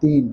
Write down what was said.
3،